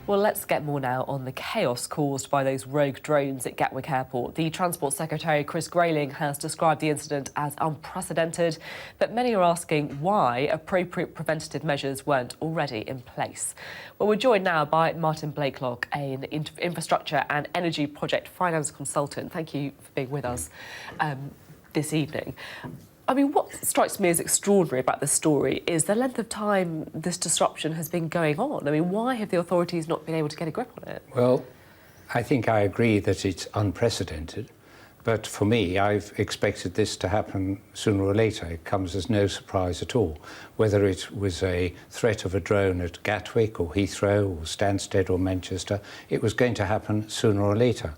Well, let's get more now on the chaos caused by those rogue drones at Gatwick Airport. The Transport Secretary, Chris Grayling, has described the incident as unprecedented, but many are asking why appropriate preventative measures weren't already in place. Well, we're joined now by Martin Blaiklock, an infrastructure and energy project finance consultant. Thank you for being with us this evening. I mean, what strikes me as extraordinary about this story is the length of time this disruption has been going on. I mean, why have the authorities not been able to get a grip on it? Well, I think I agree that it's unprecedented, but for me, I've expected this to happen sooner or later. It comes as no surprise at all. Whether it was a threat of a drone at Gatwick or Heathrow or Stansted or Manchester, it was going to happen sooner or later.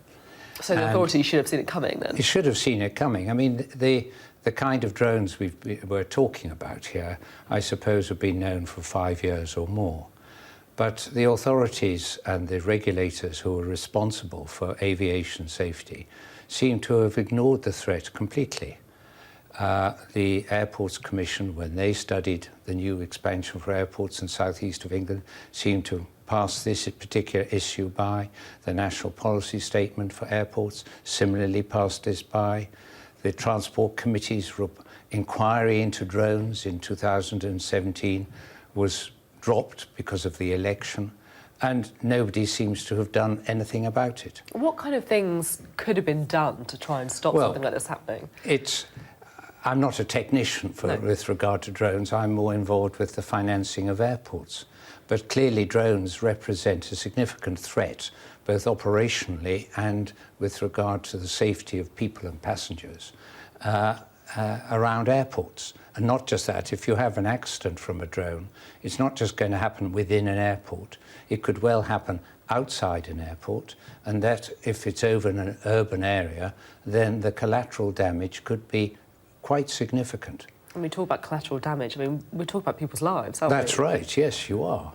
So the authorities should have seen it coming then? It should have seen it coming. I mean, the kind of drones we're talking about here, I suppose, have been known for 5 years or more. But the authorities and the regulators who are responsible for aviation safety seem to have ignored the threat completely. The Airports Commission, when they studied the new expansion for airports in southeast of England, seemed to pass this particular issue by. The National Policy Statement for Airports similarly passed this by. The Transport Committee's inquiry into drones in 2017 was dropped because of the election, and nobody seems to have done anything about it. What kind of things could have been done to try and stop something like this happening? I'm not a technician with regard to drones. I'm more involved with the financing of airports. But clearly drones represent a significant threat, both operationally and with regard to the safety of people and passengers around airports. And not just that, if you have an accident from a drone, it's not just going to happen within an airport. It could well happen outside an airport, and that if it's over an urban area, then the collateral damage could be quite significant. When we talk about collateral damage, I mean, we're talking about people's lives, aren't we? That's right, yes, you are.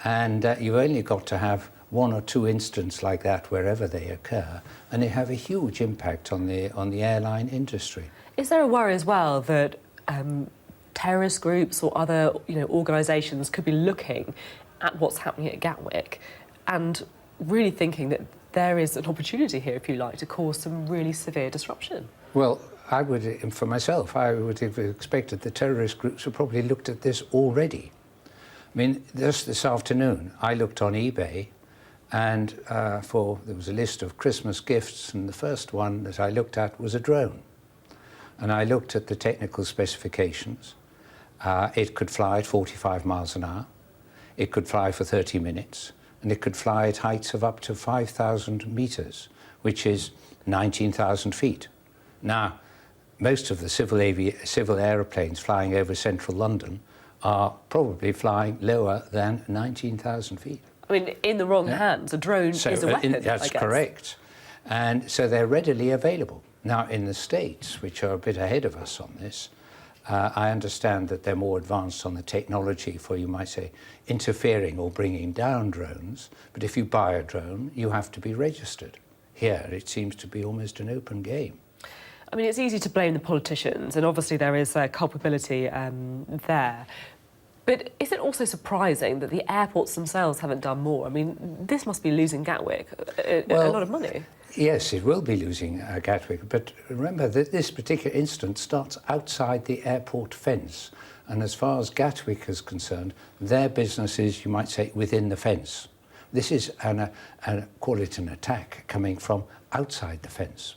And you've only got to have one or two incidents like that wherever they occur, and they have a huge impact on the airline industry. Is there a worry as well that terrorist groups or other organisations could be looking at what's happening at Gatwick and really thinking that there is an opportunity here, if you like, to cause some really severe disruption? Well, for myself, I would have expected the terrorist groups have probably looked at this already. I mean, just this afternoon, I looked on eBay, and there was a list of Christmas gifts, and the first one that I looked at was a drone. And I looked at the technical specifications. It could fly at 45 miles an hour, it could fly for 30 minutes, and it could fly at heights of up to 5,000 meters, which is 19,000 feet. Now, most of the civil aeroplanes flying over central London are probably flying lower than 19,000 feet. I mean, in the wrong hands, a drone is a weapon, That's correct. And so they're readily available. Now, in the States, which are a bit ahead of us on this, I understand that they're more advanced on the technology for, you might say, interfering or bringing down drones. But if you buy a drone, you have to be registered. Here, it seems to be almost an open game. I mean, it's easy to blame the politicians, and obviously there is culpability there. But is it also surprising that the airports themselves haven't done more? I mean, this must be losing Gatwick a lot of money. Yes, it will be losing Gatwick, but remember that this particular incident starts outside the airport fence. And as far as Gatwick is concerned, their business is, you might say, within the fence. This is, call it an attack, coming from outside the fence.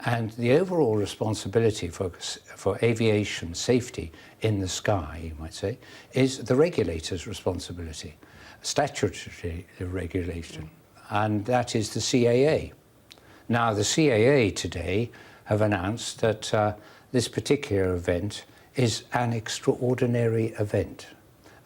And the overall responsibility for aviation safety in the sky, you might say, is the regulator's responsibility, statutory regulation, and that is the CAA. Now, the CAA today have announced that this particular event is an extraordinary event.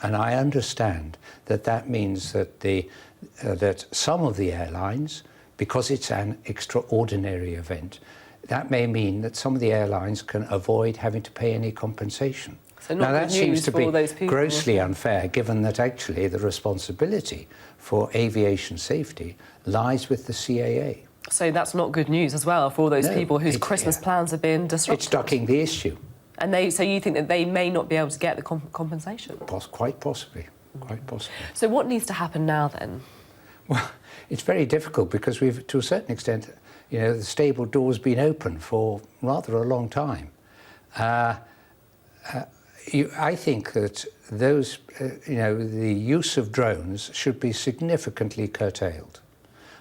And I understand that that means that, that some of the airlines, because it's an extraordinary event, that may mean that some of the airlines can avoid having to pay any compensation. So now, that seems to be grossly unfair, given that actually the responsibility for aviation safety lies with the CAA. So that's not good news as well for all those people whose Christmas plans have been disrupted. It's ducking the issue. And so you think that they may not be able to get the compensation? Quite possibly, quite possibly. So what needs to happen now then? Well, it's very difficult because we've, to a certain extent, you know, the stable door's been open for rather a long time. I think that those, you know, the use of drones should be significantly curtailed.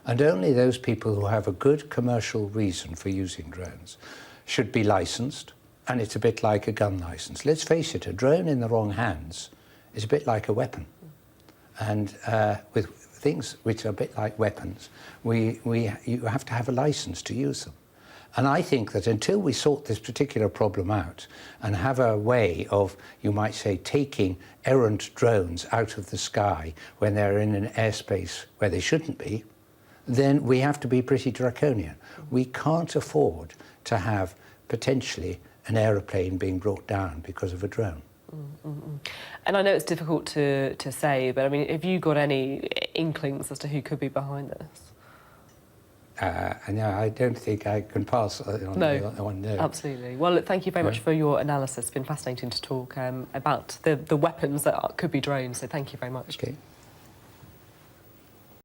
And only those people who have a good commercial reason for using drones should be licensed. And it's a bit like a gun license. Let's face it, a drone in the wrong hands is a bit like a weapon. And with things which are a bit like weapons, you have to have a license to use them. And I think that until we sort this particular problem out and have a way of, you might say, taking errant drones out of the sky when they're in an airspace where they shouldn't be, then we have to be pretty draconian. We can't afford to have potentially an aeroplane being brought down because of a drone. And I know it's difficult to say, but I mean, have you got any inklings as to who could be behind this? No, I don't think I can pass on that one. No, absolutely. Well, look, thank you very much for your analysis. It's been fascinating to talk about the weapons that could be drones, so thank you very much. Okay.